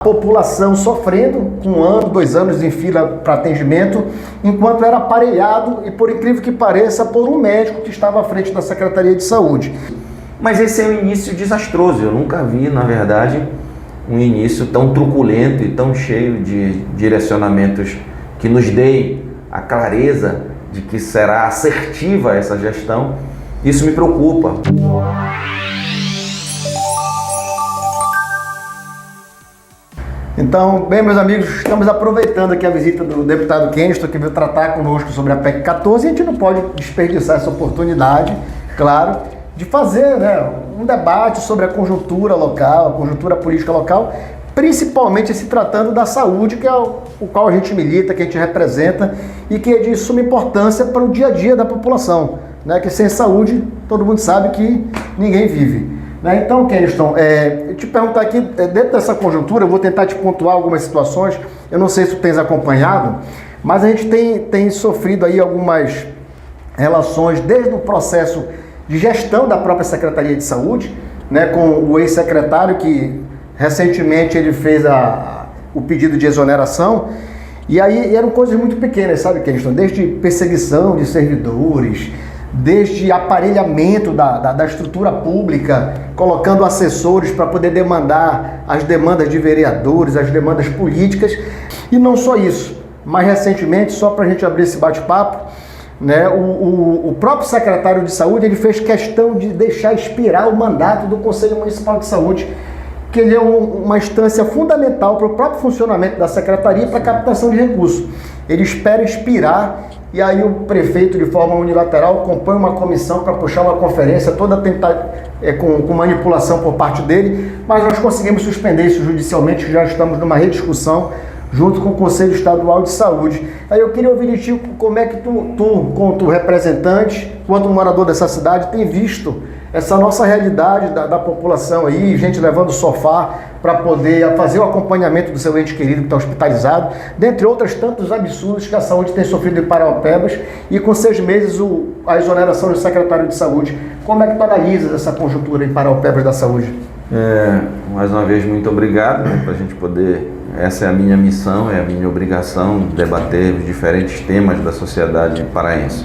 População sofrendo com 1 ano, 2 anos em fila para atendimento, enquanto era aparelhado e, por incrível que pareça, por um médico que estava à frente da Secretaria de Saúde. Mas esse é um início desastroso. Eu nunca vi, na verdade, um início tão truculento e tão cheio de direcionamentos que nos deem a clareza de que será assertiva essa gestão. Isso me preocupa. Então, bem, meus amigos, estamos aproveitando aqui a visita do deputado Keniston, que veio tratar conosco sobre a PEC 14, e a gente não pode desperdiçar essa oportunidade, claro, de fazer, um debate sobre a conjuntura local, a conjuntura política local, principalmente se tratando da saúde, que é o qual a gente milita, que a gente representa e que é de suma importância para o dia a dia da população, que sem saúde todo mundo sabe que ninguém vive. Então, Keniston, eu te perguntar aqui, dentro dessa conjuntura, eu vou tentar te pontuar algumas situações, eu não sei se tu tens acompanhado, mas a gente tem sofrido aí algumas relações desde o processo de gestão da própria Secretaria de Saúde, com o ex-secretário que recentemente ele fez o pedido de exoneração, e aí eram coisas muito pequenas, sabe, Keniston? Desde perseguição de servidores, desde aparelhamento da estrutura pública, colocando assessores para poder demandar as demandas de vereadores, as demandas políticas, e não só isso, mas recentemente, só para a gente abrir esse bate-papo, o próprio secretário de Saúde ele fez questão de deixar expirar o mandato do Conselho Municipal de Saúde, que ele é uma instância fundamental para o próprio funcionamento da Secretaria para a captação de recursos. Ele espera expirar e aí o prefeito, de forma unilateral, compõe uma comissão para puxar uma conferência toda com manipulação por parte dele, mas nós conseguimos suspender isso judicialmente, já estamos numa rediscussão junto com o Conselho Estadual de Saúde. Aí eu queria ouvir de ti como é que tu, quanto representante, quanto morador dessa cidade, tem visto essa nossa realidade da população aí, gente levando sofá para poder fazer o acompanhamento do seu ente querido que está hospitalizado, dentre outros tantos absurdos que a saúde tem sofrido em Parauapebas, e com 6 meses a exoneração do secretário de Saúde. Como é que tu analisas essa conjuntura em Parauapebas da saúde? Mais uma vez, muito obrigado, para a gente poder, essa é a minha missão, é a minha obrigação, debater os diferentes temas da sociedade paraense.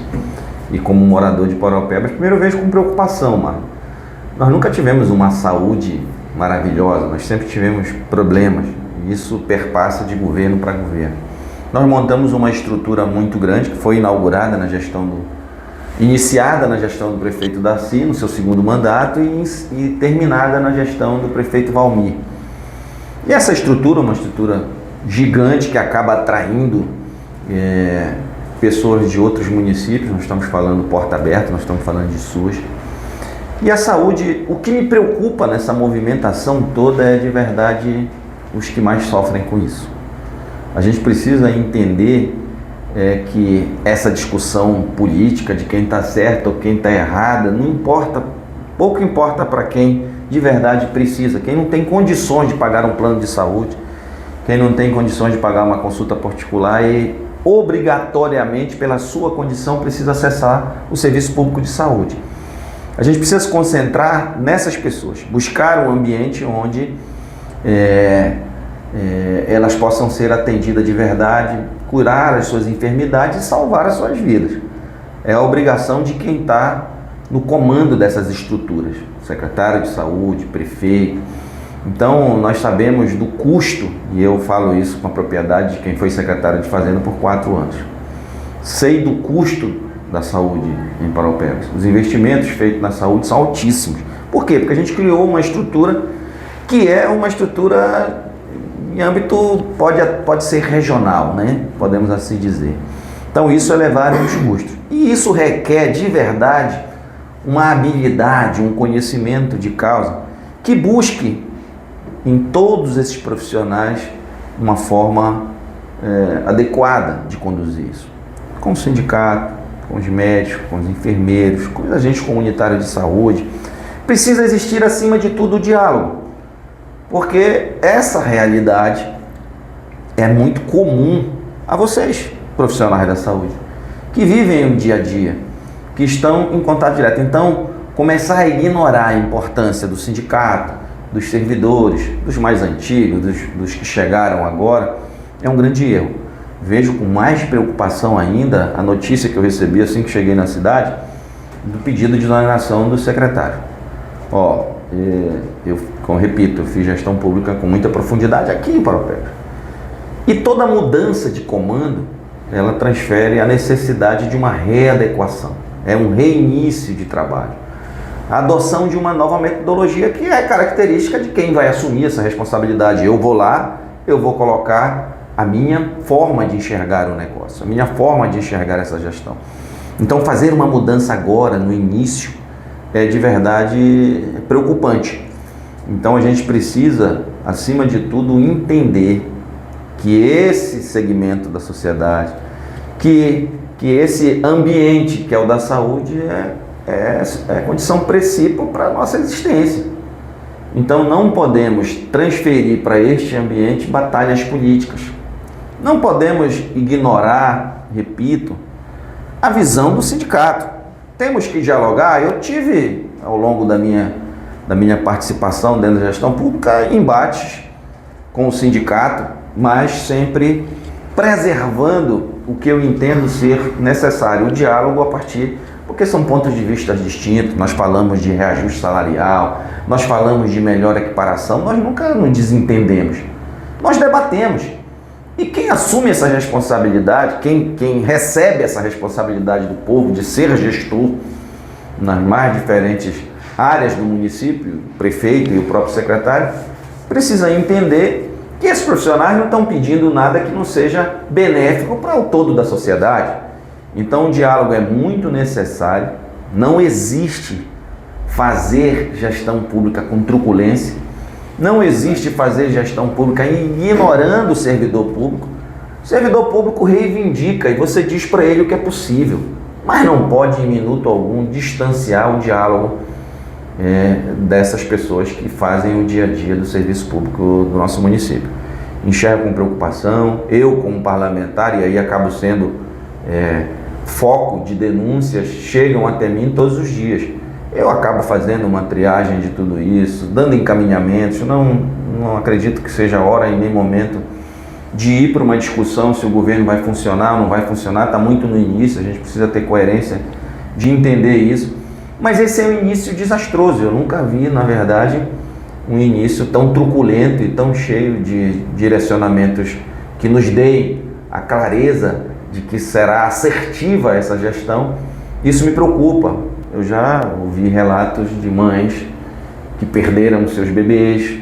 E como morador de Parauapebas, primeiro eu vejo com preocupação, mano. Nós nunca tivemos uma saúde maravilhosa, nós sempre tivemos problemas, e isso perpassa de governo para governo. Nós montamos uma estrutura muito grande, que foi inaugurada iniciada na gestão do prefeito Darcy, no seu 2º mandato, e terminada na gestão do prefeito Valmir. E essa estrutura, uma estrutura gigante que acaba atraindo pessoas de outros municípios, nós estamos falando Porta Aberta, nós estamos falando de SUS. E a saúde, o que me preocupa nessa movimentação toda é de verdade os que mais sofrem com isso. A gente precisa entender que essa discussão política de quem está certo ou quem está errada, não importa, pouco importa para quem de verdade precisa, quem não tem condições de pagar um plano de saúde, quem não tem condições de pagar uma consulta particular e obrigatoriamente, pela sua condição, precisa acessar o serviço público de saúde. A gente precisa se concentrar nessas pessoas, buscar um ambiente onde elas possam ser atendidas de verdade, curar as suas enfermidades e salvar as suas vidas. É a obrigação de quem está no comando dessas estruturas, secretário de saúde, prefeito. Então, nós sabemos do custo, e eu falo isso com a propriedade de quem foi secretário de Fazenda por 4 anos. Sei do custo da saúde em Parauapebas. Os investimentos feitos na saúde são altíssimos. Por quê? Porque a gente criou uma estrutura que é uma estrutura em âmbito, pode ser regional, podemos assim dizer. Então, isso é levar os custos. E isso requer, de verdade, uma habilidade, um conhecimento de causa que busque em todos esses profissionais uma forma adequada de conduzir isso. Com o sindicato, com os médicos, com os enfermeiros, com os agentes comunitários de saúde. Precisa existir, acima de tudo, o diálogo, porque essa realidade é muito comum a vocês, profissionais da saúde, que vivem o dia a dia, que estão em contato direto. Então, começar a ignorar a importância do sindicato, dos servidores, dos mais antigos, dos que chegaram agora, é um grande erro. Vejo com mais preocupação ainda a notícia que eu recebi assim que cheguei na cidade, do pedido de exoneração do secretário. Como repito, eu fiz gestão pública com muita profundidade aqui em Paropeba. E toda mudança de comando, ela transfere a necessidade de uma readequação. É um reinício de trabalho. A adoção de uma nova metodologia que é característica de quem vai assumir essa responsabilidade. Eu vou lá, eu vou colocar a minha forma de enxergar o negócio, a minha forma de enxergar essa gestão. Então, fazer uma mudança agora, no início, é de verdade preocupante. Então, a gente precisa, acima de tudo, entender que esse segmento da sociedade, que esse ambiente que é o da saúde é condição princípio para a nossa existência. Então não podemos transferir para este ambiente batalhas políticas. Não podemos ignorar, repito, a visão do sindicato. Temos que dialogar. Eu tive, ao longo da minha participação dentro da gestão pública, embates com o sindicato, mas sempre preservando o que eu entendo ser necessário, o diálogo a partir, porque são pontos de vista distintos. Nós falamos de reajuste salarial, nós falamos de melhor equiparação, nós nunca nos desentendemos, nós debatemos. E quem assume essa responsabilidade, quem recebe essa responsabilidade do povo de ser gestor nas mais diferentes áreas do município, o prefeito e o próprio secretário, precisa entender que esses profissionais não estão pedindo nada que não seja benéfico para o todo da sociedade. Então o diálogo é muito necessário. Não existe fazer gestão pública com truculência, não existe fazer gestão pública ignorando o servidor público. O servidor público reivindica e você diz para ele o que é possível, mas não pode em minuto algum distanciar o diálogo dessas pessoas que fazem o dia a dia do serviço público do nosso município. Enxergo com preocupação, eu como parlamentar, e aí acabo sendo foco de denúncias, chegam até mim todos os dias. Eu acabo fazendo uma triagem de tudo isso, dando encaminhamentos. Não acredito que seja hora e nem momento de ir para uma discussão se o governo vai funcionar ou não vai funcionar. Está muito no início, a gente precisa ter coerência de entender isso. Mas esse é um início desastroso. Eu nunca vi, na verdade, um início tão truculento e tão cheio de direcionamentos que nos deem a clareza de que será assertiva essa gestão. Isso me preocupa. Eu já ouvi relatos de mães que perderam seus bebês.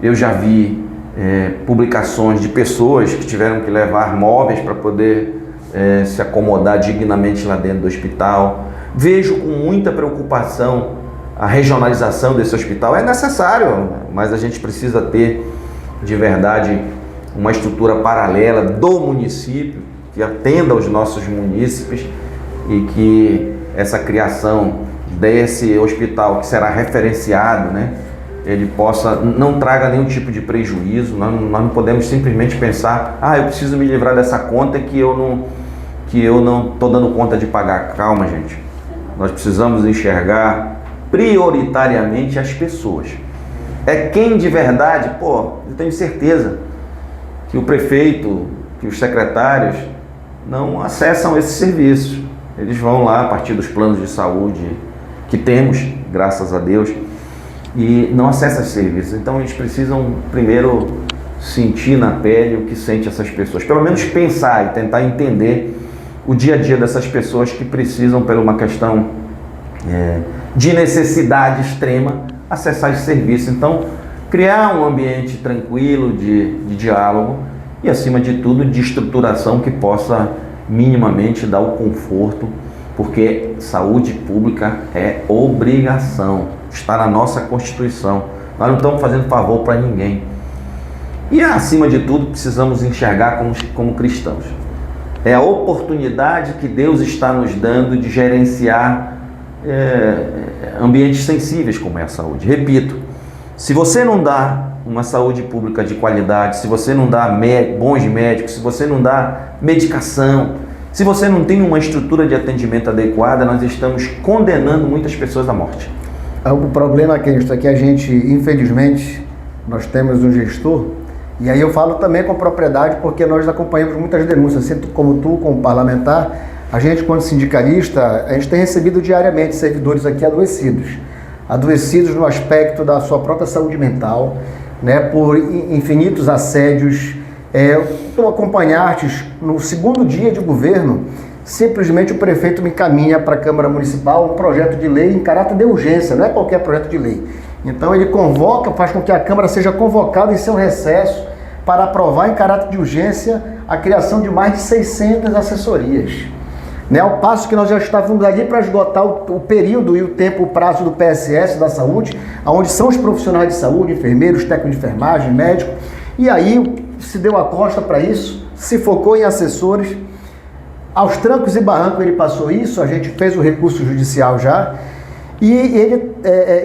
Eu já vi publicações de pessoas que tiveram que levar móveis para poder se acomodar dignamente lá dentro do hospital. Vejo com muita preocupação a regionalização desse hospital. É necessário, mas a gente precisa ter, de verdade, uma estrutura paralela do município que atenda aos nossos munícipes e que essa criação desse hospital que será referenciado, ele não traga nenhum tipo de prejuízo. Nós não podemos simplesmente pensar, eu preciso me livrar dessa conta que eu não estou dando conta de pagar. Calma, gente. Nós precisamos enxergar prioritariamente as pessoas. É quem de verdade, eu tenho certeza que o prefeito, que os secretários não acessam esses serviços. Eles vão lá a partir dos planos de saúde que temos, graças a Deus, e não acessam esses serviços. Então eles precisam primeiro sentir na pele o que sente essas pessoas, pelo menos pensar e tentar entender o dia a dia dessas pessoas que precisam, por uma questão de necessidade extrema, acessar esse serviço. Então, criar um ambiente tranquilo de diálogo e, acima de tudo, de estruturação que possa minimamente dar o conforto, porque saúde pública é obrigação, está na nossa Constituição. Nós não estamos fazendo favor para ninguém. E, acima de tudo, precisamos enxergar como cristãos. É a oportunidade que Deus está nos dando de gerenciar ambientes sensíveis como é a saúde. Repito, se você não dá uma saúde pública de qualidade, se você não dá bons médicos, se você não dá medicação, se você não tem uma estrutura de atendimento adequada, nós estamos condenando muitas pessoas à morte. O problema é que a gente, infelizmente, nós temos um gestor, e aí eu falo também com propriedade porque nós acompanhamos muitas denúncias, assim como tu, como parlamentar, a gente, quando sindicalista, a gente tem recebido diariamente servidores aqui adoecidos no aspecto da sua própria saúde mental, né, por infinitos assédios. Tu acompanhaste no segundo dia de governo, simplesmente o prefeito me encaminha para a Câmara Municipal um projeto de lei em caráter de urgência, não é qualquer projeto de lei. Então ele convoca, faz com que a Câmara seja convocada em seu recesso para aprovar em caráter de urgência a criação de mais de 600 assessorias. Né? Ao passo que nós já estávamos ali para esgotar o período e o tempo, o prazo do PSS da saúde, onde são os profissionais de saúde, enfermeiros, técnicos de enfermagem, médicos, e aí se deu a costa para isso, se focou em assessores. Aos trancos e barrancos ele passou isso, a gente fez o recurso judicial já, e ele,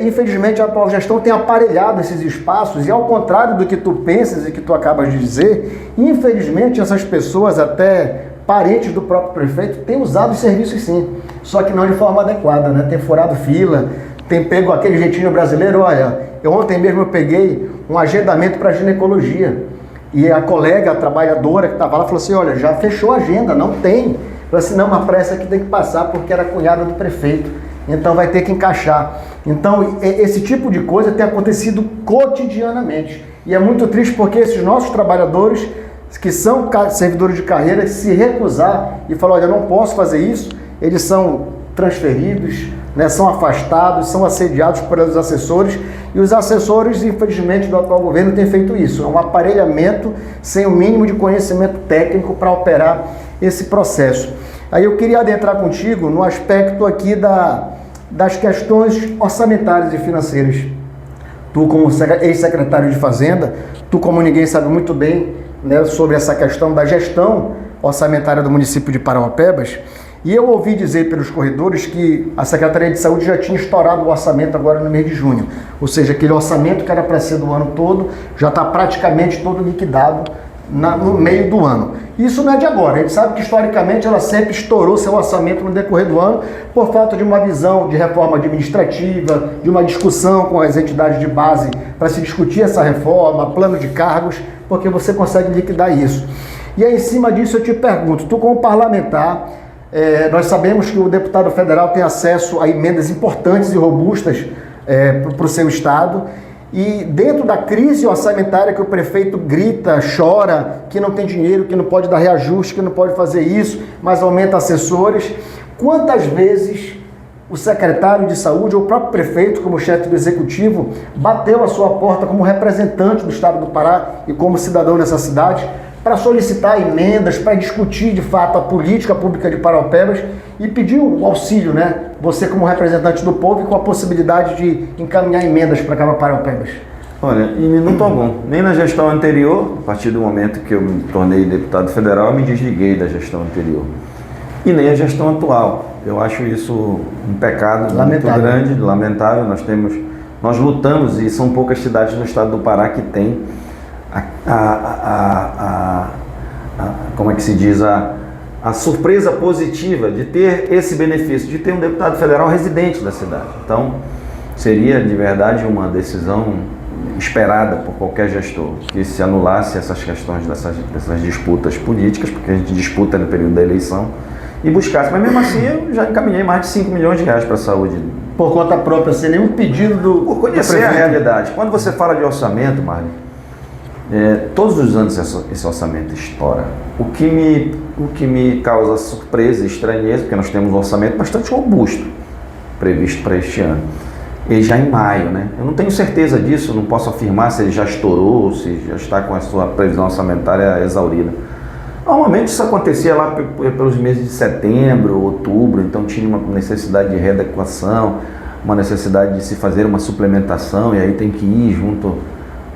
infelizmente, a atual gestão tem aparelhado esses espaços, e ao contrário do que tu pensas e que tu acabas de dizer, infelizmente essas pessoas, até parentes do próprio prefeito, têm usado os serviços sim, só que não de forma adequada, né? Tem furado fila, tem pego aquele jeitinho brasileiro. Olha, ontem mesmo eu peguei um agendamento para ginecologia, e a colega, a trabalhadora que estava lá, falou assim, olha, já fechou a agenda, não tem. Falou assim, não, mas para essa aqui tem que passar porque era cunhada do prefeito, então vai ter que encaixar. Então, esse tipo de coisa tem acontecido cotidianamente. E é muito triste porque esses nossos trabalhadores, que são servidores de carreira, se recusar e falar, olha, eu não posso fazer isso, eles são transferidos, né, são afastados, são assediados pelos assessores, e os assessores, infelizmente, do atual governo têm feito isso, é um aparelhamento sem o mínimo de conhecimento técnico para operar esse processo. Aí eu queria adentrar contigo no aspecto aqui das questões orçamentárias e financeiras. Tu, como ex-secretário de Fazenda, tu, como ninguém, sabe muito bem, né, sobre essa questão da gestão orçamentária do município de Parauapebas. E eu ouvi dizer pelos corredores que a Secretaria de Saúde já tinha estourado o orçamento agora no mês de junho. Ou seja, aquele orçamento que era para ser do ano todo, já está praticamente todo liquidado no meio do ano. Isso não é de agora, a gente sabe que historicamente ela sempre estourou seu orçamento no decorrer do ano por falta de uma visão de reforma administrativa, de uma discussão com as entidades de base para se discutir essa reforma, plano de cargos, porque você consegue liquidar isso. E aí, em cima disso, eu te pergunto, tu como parlamentar, nós sabemos que o deputado federal tem acesso a emendas importantes e robustas para o seu estado, e dentro da crise orçamentária que o prefeito grita, chora, que não tem dinheiro, que não pode dar reajuste, que não pode fazer isso, mas aumenta assessores, quantas vezes o secretário de saúde ou o próprio prefeito, como chefe do executivo, bateu a sua porta como representante do estado do Pará e como cidadão nessa cidade, para solicitar emendas, para discutir de fato a política pública de Parauapebas e pedir o auxílio, né? Você como representante do povo e com a possibilidade de encaminhar emendas para cada Parauapebas. Olha, em minuto algum, nem na gestão anterior, a partir do momento que eu me tornei deputado federal, eu me desliguei da gestão anterior. E nem a gestão atual. Eu acho isso um pecado muito grande, lamentável. Nós lutamos, e são poucas cidades no estado do Pará que têm como é que se diz, a surpresa positiva de ter esse benefício, de ter um deputado federal residente da cidade. Então, seria de verdade uma decisão esperada por qualquer gestor, que se anulasse essas questões dessas disputas políticas, porque a gente disputa no período da eleição, e buscasse. Mas mesmo assim, eu já encaminhei mais de 5 milhões de reais para a saúde. Por conta própria, sem nenhum pedido do... Por conhecer a realidade. Quando você fala de orçamento, Marlon, todos os anos esse orçamento estoura. O que me causa surpresa e estranheza, porque nós temos um orçamento bastante robusto previsto para este ano. E já em maio, né? Eu não tenho certeza disso, não posso afirmar se ele já estourou, se já está com a sua previsão orçamentária exaurida. Normalmente isso acontecia lá pelos meses de setembro, outubro, então tinha uma necessidade de readequação, uma necessidade de se fazer uma suplementação, e aí tem que ir junto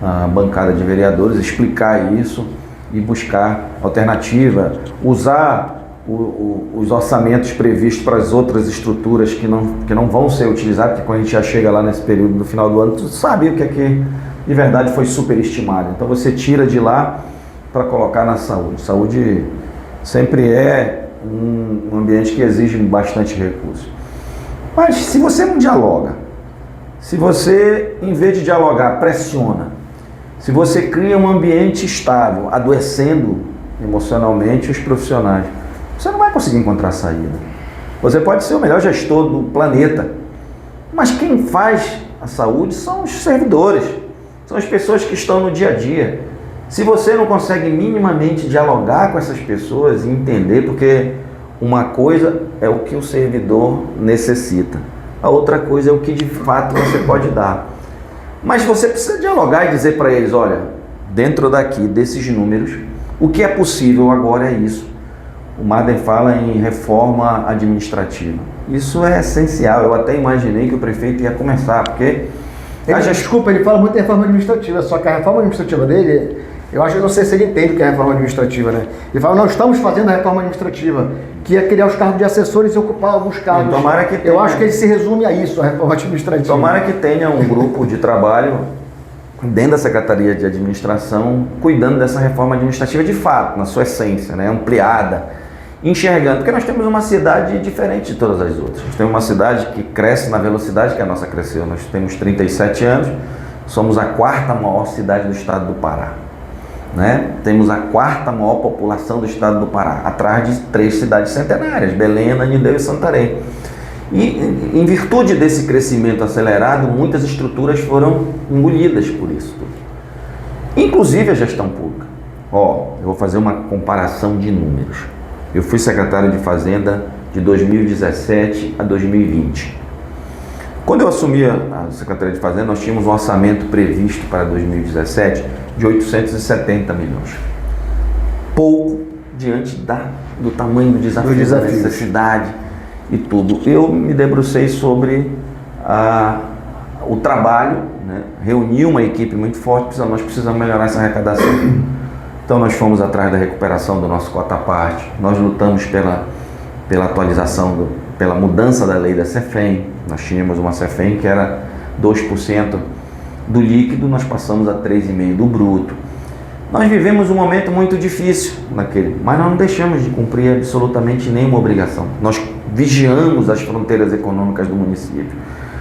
à bancada de vereadores, explicar isso e buscar alternativa, usar os orçamentos previstos para as outras estruturas que não vão ser utilizadas, porque quando a gente já chega lá nesse período do final do ano, tu sabe o que é que de verdade foi superestimado. Então você tira de lá para colocar na saúde. Saúde sempre é um ambiente que exige bastante recurso. Mas se você não dialoga, Se você, em vez de dialogar, pressiona, se você cria um ambiente estável, adoecendo emocionalmente os profissionais, você não vai conseguir encontrar saída. Você pode ser o melhor gestor do planeta, mas quem faz a saúde são os servidores, são as pessoas que estão no dia a dia. Se você não consegue minimamente dialogar com essas pessoas e entender, porque uma coisa é o que o servidor necessita, a outra coisa é o que de fato você pode dar. Mas você precisa dialogar e dizer para eles, olha, dentro daqui desses números, o que é possível agora é isso. O Madden fala em reforma administrativa. Isso é essencial. Eu até imaginei que o prefeito ia começar, porque... Desculpa, ele fala muito em reforma administrativa, só que a reforma administrativa dele, eu não sei se ele entende o que é reforma administrativa, né? Ele fala, nós estamos fazendo a reforma administrativa, que é criar os cargos de assessores e ocupar alguns cargos. Tomara que tenha. Eu acho que ele se resume a isso, a reforma administrativa. Tomara que tenha um grupo de trabalho dentro da Secretaria de Administração, cuidando dessa reforma administrativa de fato, na sua essência, né? Ampliada, enxergando, porque nós temos uma cidade diferente de todas as outras. Nós temos uma cidade que cresce na velocidade que a nossa cresceu. Nós temos 37 anos, somos a 4ª maior cidade do estado do Pará. Né? Temos a 4ª maior população do estado do Pará, atrás de 3 cidades centenárias, Belém, Ananindeua e Santarém. E em virtude desse crescimento acelerado, muitas estruturas foram engolidas por isso tudo. Inclusive a gestão pública. Eu vou fazer uma comparação de números. Eu fui secretário de Fazenda de 2017 a 2020. Quando eu assumi a Secretaria de Fazenda, nós tínhamos um orçamento previsto para 2017 de 870 milhões. Pouco diante do tamanho do desafio, da necessidade e tudo. Eu me debrucei sobre o trabalho, né? Reuni uma equipe muito forte, nós precisamos melhorar essa arrecadação. Então nós fomos atrás da recuperação do nosso cota-parte, nós lutamos pela atualização, pela mudança da lei da CEFEM. Nós tínhamos uma CEFEM que era 2% do líquido, nós passamos a 3,5% do bruto. Nós vivemos um momento muito difícil mas nós não deixamos de cumprir absolutamente nenhuma obrigação. Nós vigiamos as fronteiras econômicas do município,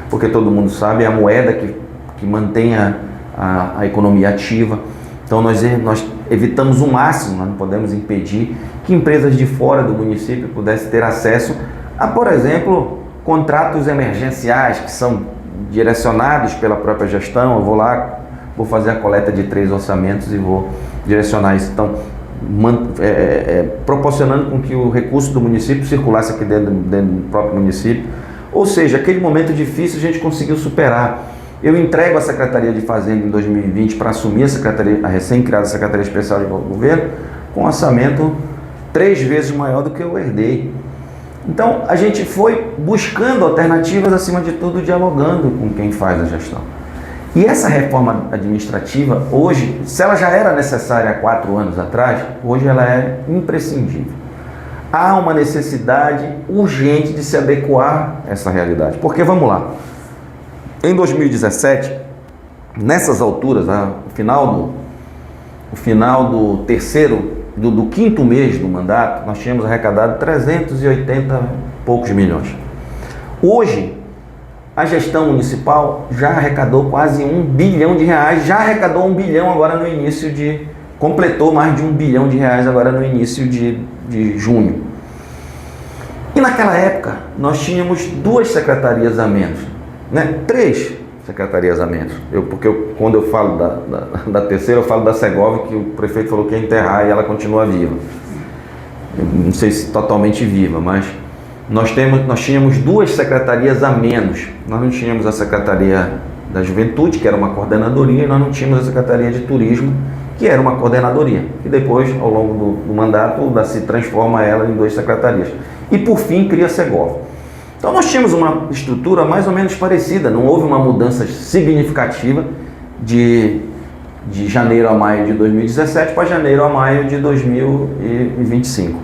porque todo mundo sabe, é a moeda que mantém a economia ativa. Então nós evitamos o máximo, nós não podemos impedir que empresas de fora do município pudessem ter acesso a, por exemplo, contratos emergenciais que são direcionados pela própria gestão. Eu vou lá, vou fazer a coleta de 3 orçamentos e vou direcionar isso. Então, proporcionando com que o recurso do município circulasse aqui dentro do próprio município. Ou seja, aquele momento difícil a gente conseguiu superar. Eu entrego a Secretaria de Fazenda em 2020 para assumir a recém-criada Secretaria Especial de Governo com um orçamento 3 vezes maior do que eu herdei. Então, a gente foi buscando alternativas, acima de tudo, dialogando com quem faz a gestão. E essa reforma administrativa, hoje, se ela já era necessária há 4 anos atrás, hoje ela é imprescindível. Há uma necessidade urgente de se adequar a essa realidade. Porque, vamos lá, em 2017, nessas alturas, o final do do 5º mês do mandato, nós tínhamos arrecadado 380 e poucos milhões. Hoje, a gestão municipal já arrecadou quase R$1 bilhão, já arrecadou R$1 bilhão agora no início completou mais de R$1 bilhão agora no início de junho. E naquela época, nós tínhamos 2 secretarias a menos, né? 3 secretarias a menos. Quando eu falo da terceira, eu falo da Segovia, que o prefeito falou que ia enterrar e ela continua viva. Eu não sei se totalmente viva, mas nós tínhamos 2 secretarias a menos. Nós não tínhamos a Secretaria da Juventude, que era uma coordenadoria, e nós não tínhamos a Secretaria de Turismo, que era uma coordenadoria. E depois, ao longo do mandato, se transforma ela em 2 secretarias. E por fim, cria a Segovia. Então nós tínhamos uma estrutura mais ou menos parecida, não houve uma mudança significativa de janeiro a maio de 2017 para janeiro a maio de 2025.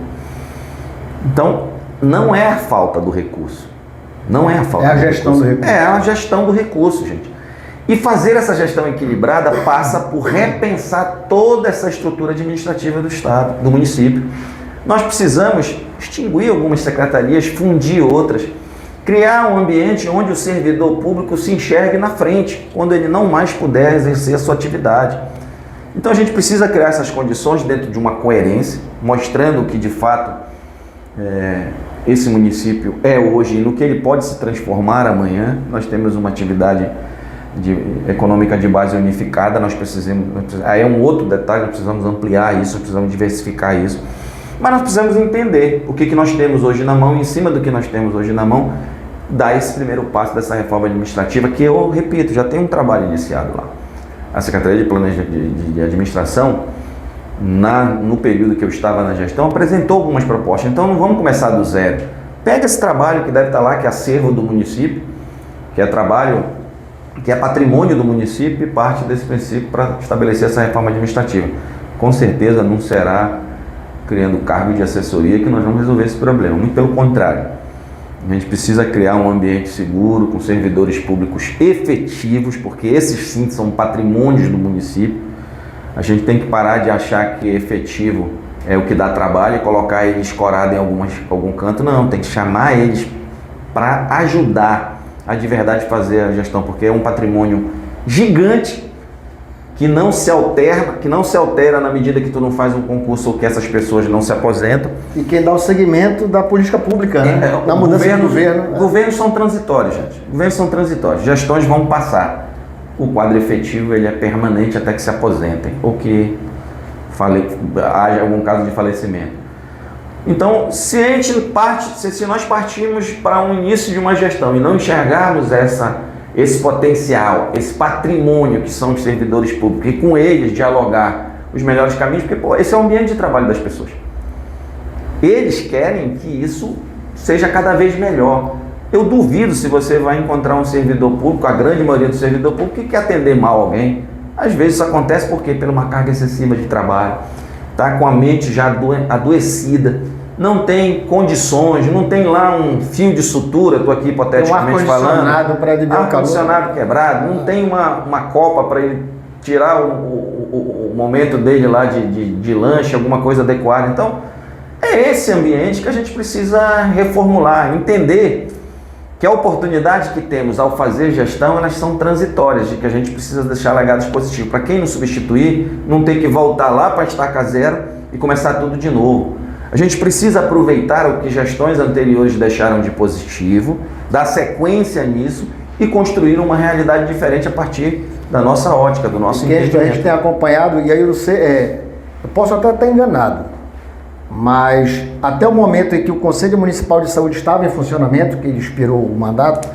Então, não é a falta do recurso. Não é a falta do recurso. É a gestão do recurso. É a gestão do recurso, gente. E fazer essa gestão equilibrada passa por repensar toda essa estrutura administrativa do Estado, do município. Nós precisamos extinguir algumas secretarias, fundir outras, Criar um ambiente onde o servidor público se enxergue na frente, quando ele não mais puder exercer a sua atividade. Então a gente precisa criar essas condições dentro de uma coerência, mostrando que de fato esse município é hoje e no que ele pode se transformar amanhã. Nós temos uma atividade econômica de base unificada, nós precisamos, aí é um outro detalhe, nós precisamos ampliar isso, precisamos diversificar isso, mas nós precisamos entender o que nós temos hoje na mão e em cima do que nós temos hoje na mão, dar esse primeiro passo dessa reforma administrativa, que eu repito, já tem um trabalho iniciado lá. A Secretaria de Administração, no período que eu estava na gestão, apresentou algumas propostas. Então não vamos começar do zero. Pega esse trabalho que deve estar lá, que é acervo do município, que é trabalho, que é patrimônio do município, e parte desse princípio para estabelecer essa reforma administrativa. Com certeza não será criando cargo de assessoria que nós vamos resolver esse problema. Muito pelo contrário. A gente precisa criar um ambiente seguro, com servidores públicos efetivos, porque esses sim são patrimônios do município. A gente tem que parar de achar que efetivo é o que dá trabalho e colocar eles escorado em algum canto. Não, tem que chamar eles para ajudar a de verdade fazer a gestão, porque é um patrimônio gigante que não se altera na medida que tu não faz um concurso ou que essas pessoas não se aposentam. E quem dá o segmento da política pública, né? Na mudança de governo. Governos são transitórios, gente. Governos são transitórios. Gestões vão passar. O quadro efetivo ele é permanente até que se aposentem ou que haja algum caso de falecimento. Então, se nós partirmos para um início de uma gestão e não enxergarmos esse potencial, esse patrimônio que são os servidores públicos, e com eles dialogar os melhores caminhos, porque esse é o ambiente de trabalho das pessoas. Eles querem que isso seja cada vez melhor. Eu duvido se você vai encontrar um servidor público, a grande maioria do servidor público, que quer atender mal alguém. Às vezes isso acontece porque por uma carga excessiva de trabalho, está com a mente já adoecida, não tem condições, não tem lá um fio de sutura, estou aqui hipoteticamente falando, ar-condicionado quebrado, não tem uma copa para ele tirar o momento dele lá de lanche, alguma coisa adequada. Então, é esse ambiente que a gente precisa reformular, entender que a oportunidade que temos ao fazer gestão, elas são transitórias, de que a gente precisa deixar legados positivos. Para quem não substituir, não tem que voltar lá para estaca zero e começar tudo de novo. A gente precisa aproveitar o que gestões anteriores deixaram de positivo, dar sequência nisso e construir uma realidade diferente a partir da nossa ótica, do nosso entendimento. A gente tem acompanhado, e aí eu posso até estar enganado, mas até o momento em que o Conselho Municipal de Saúde estava em funcionamento, que ele expirou o mandato,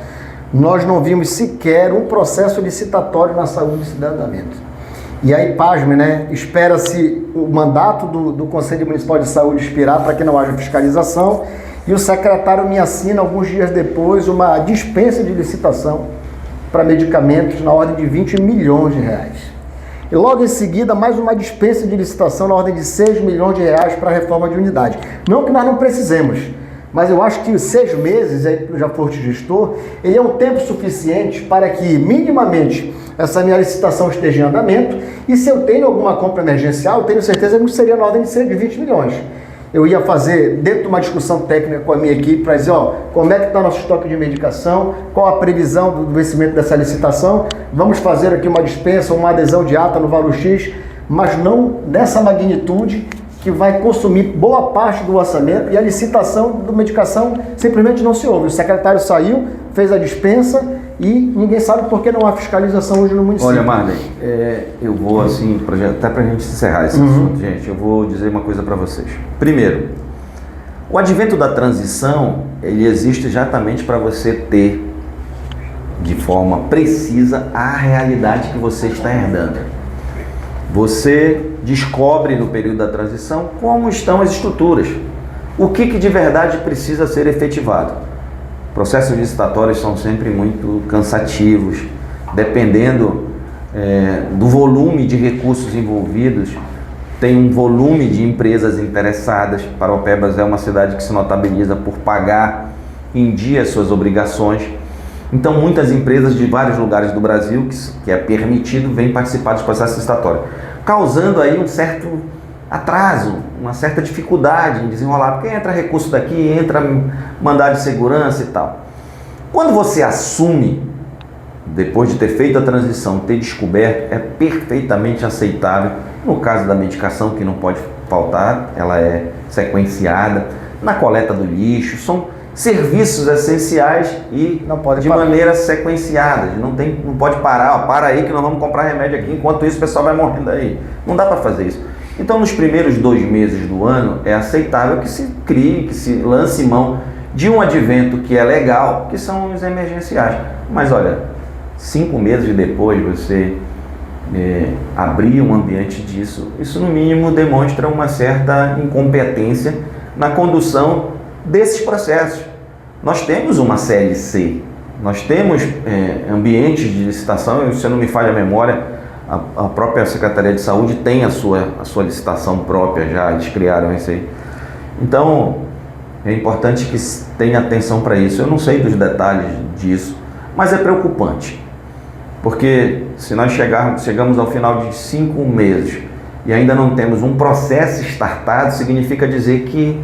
nós não vimos sequer um processo licitatório na saúde e cidadamento. E aí, pasme, né? Espera-se o mandato do Conselho Municipal de Saúde expirar para que não haja fiscalização, e o secretário me assina alguns dias depois uma dispensa de licitação para medicamentos na ordem de 20 milhões de reais. E logo em seguida, mais uma dispensa de licitação na ordem de 6 milhões de reais para a reforma de unidade. Não que nós não precisemos, mas eu acho que os 6 meses, aí já foste gestor, ele é um tempo suficiente para que, minimamente, essa minha licitação esteja em andamento, e se eu tenho alguma compra emergencial, eu tenho certeza que seria na ordem de 20 milhões. Eu ia fazer, dentro de uma discussão técnica com a minha equipe, para dizer, como é que está nosso estoque de medicação, qual a previsão do vencimento dessa licitação, vamos fazer aqui uma dispensa, uma adesão de ata no valor X, mas não dessa magnitude que vai consumir boa parte do orçamento, e a licitação da medicação simplesmente não se houve. O secretário saiu, fez a dispensa e ninguém sabe por que não há fiscalização hoje no município. Olha, Marley, eu vou assim, até para a gente encerrar esse assunto, gente, eu vou dizer uma coisa para vocês. Primeiro, o advento da transição, ele existe exatamente para você ter de forma precisa a realidade que você está herdando. Você descobre no período da transição como estão as estruturas, o que de verdade precisa ser efetivado. Processos licitatórios são sempre muito cansativos, dependendo do volume de recursos envolvidos. Tem um volume de empresas interessadas. Paraupebas é uma cidade que se notabiliza por pagar em dia suas obrigações. Então, muitas empresas de vários lugares do Brasil, que é permitido, vêm participar dos processos licitatórios, causando aí um certo atraso, uma certa dificuldade em desenrolar, porque entra recurso daqui, entra mandado de segurança e tal. Quando você assume, depois de ter feito a transição, ter descoberto, é perfeitamente aceitável. No caso da medicação, que não pode faltar, ela é sequenciada, na coleta do lixo, são serviços essenciais e Não pode de parar. maneira sequenciada. Não pode parar, ó, para aí que nós vamos comprar remédio aqui, enquanto isso o pessoal vai morrendo aí. Não dá para fazer isso. Então, nos primeiros 2 meses do ano, é aceitável que se crie, que se lance mão de um advento que é legal, que são os emergenciais. Mas olha, 5 meses depois você abrir um ambiente disso, isso no mínimo demonstra uma certa incompetência na condução desses processos. Nós temos uma CLC, nós temos ambientes de licitação, se eu não me falha a memória, a própria Secretaria de Saúde tem a sua licitação própria já, eles criaram isso aí. Então, é importante que tenha atenção para isso. Eu não sei dos detalhes disso, mas é preocupante. Porque se nós chegamos ao final de 5 meses e ainda não temos um processo startado, significa dizer que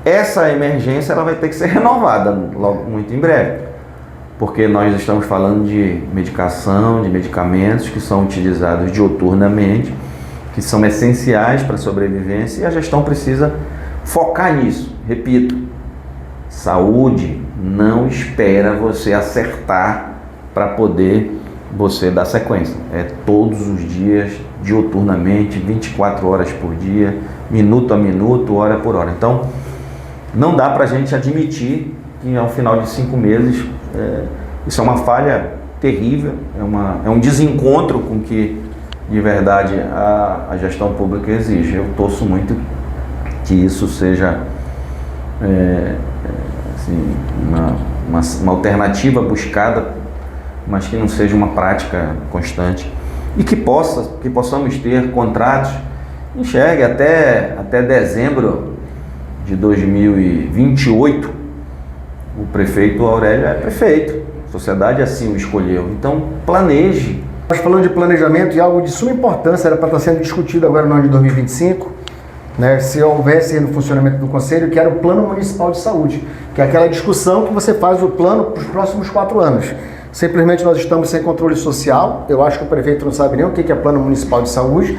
essa emergência ela vai ter que ser renovada logo, muito em breve. Porque nós estamos falando de medicação, de medicamentos que são utilizados dioturnamente, que são essenciais para a sobrevivência, e a gestão precisa focar nisso. Repito, saúde não espera você acertar para poder você dar sequência. É todos os dias, dioturnamente, 24 horas por dia, minuto a minuto, hora por hora. Então, não dá para a gente admitir que ao final de 5 meses, isso é uma falha terrível, é um desencontro com que, de verdade, a gestão pública exige. Eu torço muito que isso seja assim, uma alternativa buscada, mas que não seja uma prática constante e que possamos ter contratos. Enxergue até dezembro de 2028, o prefeito Aurélio é prefeito, a sociedade assim o escolheu, então planeje. Nós falando de planejamento e algo de suma importância, era para estar sendo discutido agora no ano de 2025, né, se houvesse no funcionamento do Conselho, que era o Plano Municipal de Saúde, que é aquela discussão que você faz o plano para os próximos 4 anos. Simplesmente nós estamos sem controle social, eu acho que o prefeito não sabe nem o que é Plano Municipal de Saúde,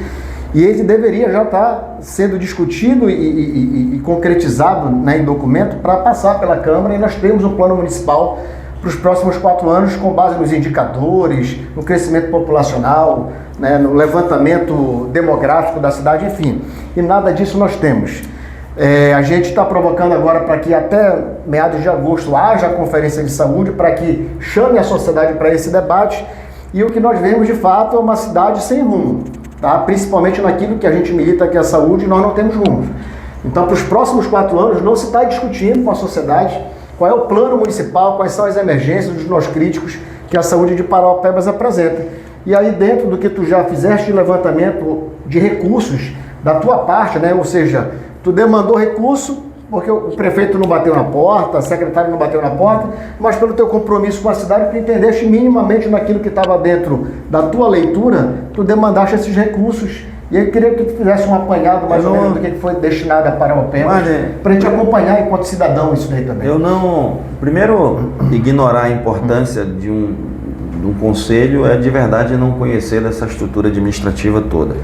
e ele deveria já estar sendo discutido e concretizado, né, em documento para passar pela Câmara, e nós temos um plano municipal para os próximos 4 anos com base nos indicadores, no crescimento populacional, né, no levantamento demográfico da cidade, enfim. E nada disso nós temos. A gente está provocando agora para que até meados de agosto haja a conferência de saúde, para que chame a sociedade para esse debate, e o que nós vemos de fato é uma cidade sem rumo, tá? Principalmente naquilo que a gente milita, que é a saúde, nós não temos rumo. Então, para os próximos 4 anos, não se está discutindo com a sociedade qual é o plano municipal, quais são as emergências, os nós críticos que a saúde de Parauapebas apresenta. E aí, dentro do que tu já fizeste de levantamento de recursos da tua parte, né? Ou seja, tu demandou recurso porque o prefeito não bateu na porta, a secretária não bateu na porta, mas pelo teu compromisso com a cidade, tu entendeste minimamente naquilo que estava dentro da tua leitura, tu demandaste esses recursos. E eu queria que tu fizesse um apanhado mais ou menos do que foi destinado a Parauapebas, para a gente acompanhar enquanto cidadão isso daí também. Eu não... Primeiro, ignorar a importância de um conselho é de verdade não conhecer dessa estrutura administrativa toda.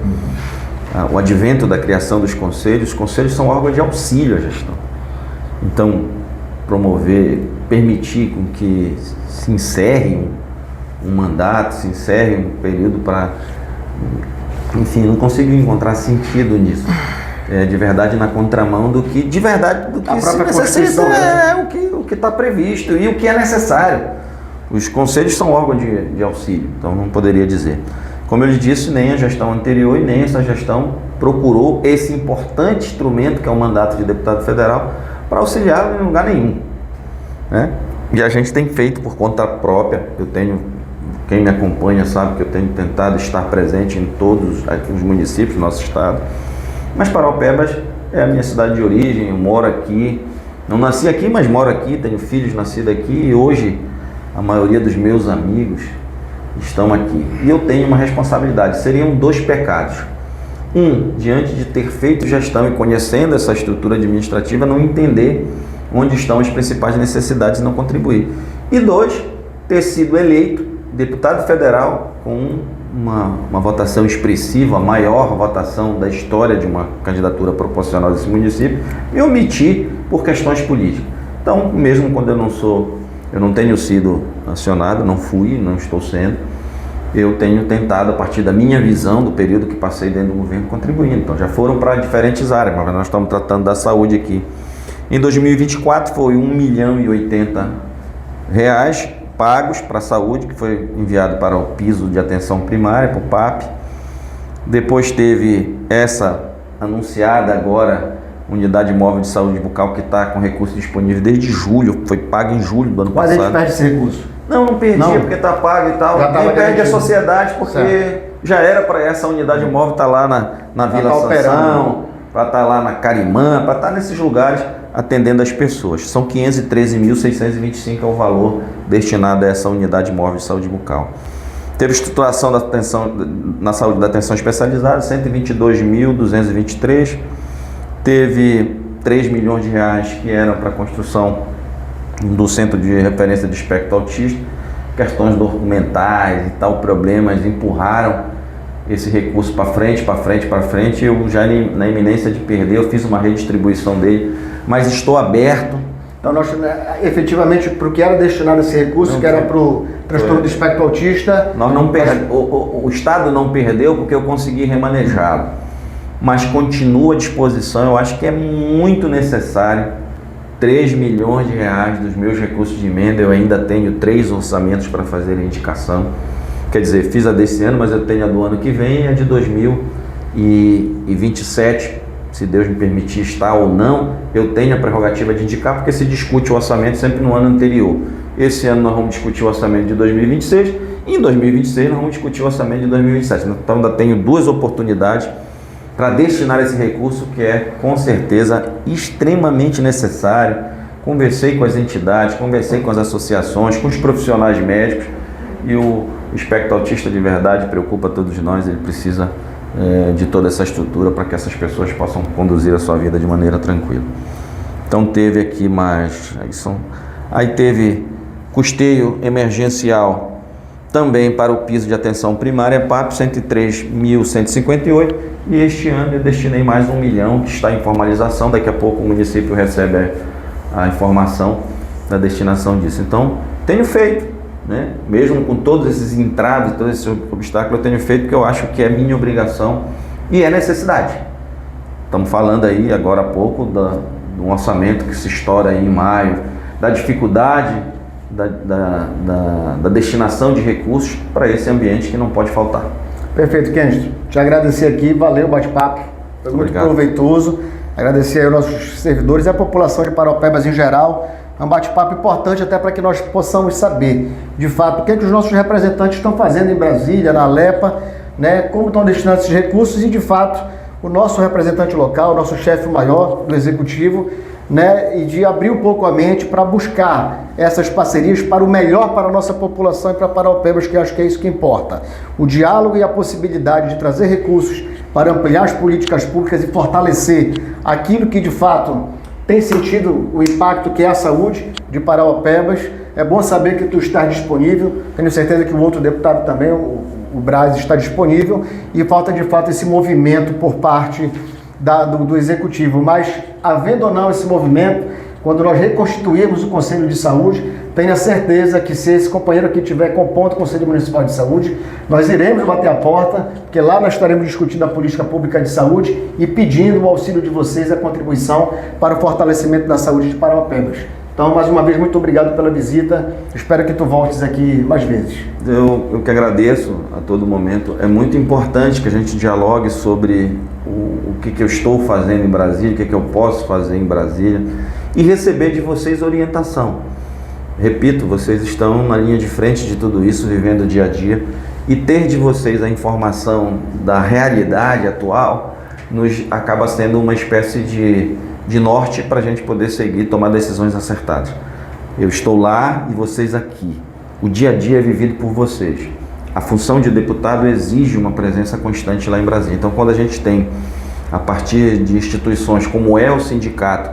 O advento da criação dos conselhos, os conselhos são órgãos de auxílio à gestão. Então, promover, permitir com que se encerre um mandato, se encerre um período para... Enfim, não consigo encontrar sentido nisso. De verdade na contramão do que, de verdade, do que se necessita, o que está previsto e o que é necessário. Os conselhos são órgãos de auxílio, então não poderia dizer. Como eu lhe disse, nem a gestão anterior e nem essa gestão procurou esse importante instrumento que é o mandato de deputado federal para auxiliar em lugar nenhum, né? E a gente tem feito por conta própria. Quem me acompanha sabe que eu tenho tentado estar presente em todos os municípios do nosso estado. Mas Parauapebas é a minha cidade de origem, eu moro aqui. Não nasci aqui, mas moro aqui, tenho filhos nascidos aqui e hoje a maioria dos meus amigos estão aqui. E eu tenho uma responsabilidade, seriam 2 pecados. Diante de ter feito gestão e conhecendo essa estrutura administrativa, não entender onde estão as principais necessidades e não contribuir. E 2, ter sido eleito deputado federal com uma votação expressiva, a maior votação da história de uma candidatura proporcional desse município, e omitir por questões políticas. Então, mesmo quando eu não tenho sido acionado, não fui, não estou sendo, eu tenho tentado, a partir da minha visão do período que passei dentro do governo, contribuindo. Então, já foram para diferentes áreas, mas nós estamos tratando da saúde aqui. Em 2024 foi R$1.080.000 pagos para a saúde, que foi enviado para o piso de atenção primária, para o PAP. Depois teve essa anunciada agora, unidade móvel de saúde bucal, que está com recurso disponível desde julho, foi pago em julho do ano passado. Mas a gente perde esse recurso? Não perdi, porque está pago e tal. Nem perde a sociedade, porque já era para essa unidade móvel estar lá na Vila Sansão, para estar lá na Carimã, para estar nesses lugares atendendo as pessoas. São 513.625 é o valor destinado a essa unidade móvel de saúde bucal. Teve estruturação da atenção, na saúde da atenção especializada, 122.223. Teve R$3 milhões que eram para a construção do Centro de Referência de Espectro Autista. Questões documentais e tal, problemas empurraram esse recurso para frente. Eu já na iminência de perder, eu fiz uma redistribuição dele, mas estou aberto. Então, nós, efetivamente, para o que era destinado esse recurso, que era para o transtorno do espectro autista... O Estado não perdeu porque eu consegui remanejá-lo, mas continua à disposição. Eu acho que é muito necessário. R$3 milhões dos meus recursos de emenda, eu ainda tenho 3 orçamentos para fazer a indicação. Quer dizer, fiz a desse ano, mas eu tenho a do ano que vem e a de 2027, se Deus me permitir estar ou não, eu tenho a prerrogativa de indicar, porque se discute o orçamento sempre no ano anterior. Esse ano nós vamos discutir o orçamento de 2026 e em 2026 nós vamos discutir o orçamento de 2027. Então ainda tenho 2 oportunidades para destinar esse recurso, que é com certeza extremamente necessário. Conversei com as entidades, conversei com as associações, com os profissionais médicos, e o espectro autista de verdade preocupa todos nós. Ele precisa de toda essa estrutura para que essas pessoas possam conduzir a sua vida de maneira tranquila. Então teve aqui mais, aí teve custeio emergencial também para o piso de atenção primária, PAP, 103.158, e este ano eu destinei mais R$1 milhão, que está em formalização. Daqui a pouco o município recebe a informação da destinação disso. Então, tenho feito, né? Mesmo com todos esses entraves, todos esses obstáculos, eu tenho feito porque eu acho que é minha obrigação e é necessidade. Estamos falando aí agora há pouco de um orçamento que se estoura aí em maio, da dificuldade da destinação de recursos para esse ambiente que não pode faltar. Perfeito, Kennedy. Te agradecer aqui, valeu o bate-papo, foi muito proveitoso. Agradecer aí aos nossos servidores e à população de Paraupebas em geral. É um bate-papo importante até para que nós possamos saber, de fato, o que os nossos representantes estão fazendo em Brasília, na Alepa, né, como estão destinando esses recursos, e, de fato, o nosso representante local, o nosso chefe maior do Executivo, né, e de abrir um pouco a mente para buscar essas parcerias para o melhor para a nossa população e para Paraupebas, que eu acho que é isso que importa. O diálogo e a possibilidade de trazer recursos para ampliar as políticas públicas e fortalecer aquilo que, de fato, tem sentido o impacto que é a saúde de Paraupebas. É bom saber que tu estás disponível, tenho certeza que o outro deputado também, o Braz, está disponível, e falta de fato esse movimento por parte do Executivo. Mas, havendo ou não esse movimento, quando nós reconstituirmos o Conselho de Saúde, tenha certeza que, se esse companheiro aqui estiver compondo o Conselho Municipal de Saúde, nós iremos bater a porta, porque lá nós estaremos discutindo a política pública de saúde e pedindo o auxílio de vocês, a contribuição para o fortalecimento da saúde de Paraupebas. Então, mais uma vez, muito obrigado pela visita. Espero que tu voltes aqui mais vezes. Eu que agradeço a todo momento. É muito importante que a gente dialogue sobre o que eu estou fazendo em Brasília, o que eu posso fazer em Brasília, e receber de vocês orientação. Repito, vocês estão na linha de frente de tudo isso, vivendo o dia a dia, e ter de vocês a informação da realidade atual acaba sendo uma espécie de norte para a gente poder seguir, tomar decisões acertadas. Eu estou lá e vocês aqui. O dia a dia é vivido por vocês. A função de deputado exige uma presença constante lá em Brasília. Então, quando a gente tem, a partir de instituições como é o sindicato,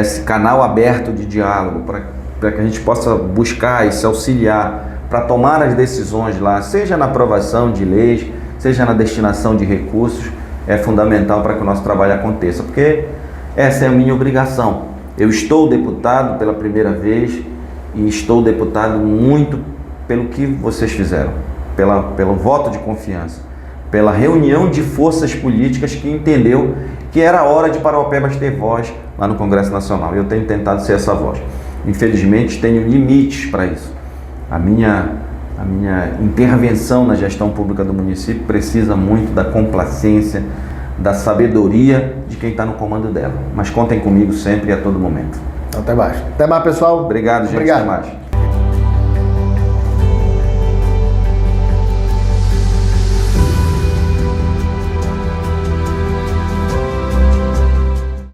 esse canal aberto de diálogo para que a gente possa buscar e se auxiliar para tomar as decisões lá, seja na aprovação de leis, seja na destinação de recursos, é fundamental para que o nosso trabalho aconteça, porque essa é a minha obrigação. Eu estou deputado pela primeira vez e estou deputado muito pelo que vocês fizeram, pelo voto de confiança, pela reunião de forças políticas que entendeu que era hora de Parauapebas ter voz lá no Congresso Nacional. Eu tenho tentado ser essa voz. Infelizmente, tenho limites para isso. A minha intervenção na gestão pública do município precisa muito da complacência, da sabedoria de quem está no comando dela. Mas contem comigo sempre e a todo momento. Até mais. Até mais, pessoal. Obrigado, gente. Obrigado. Até mais.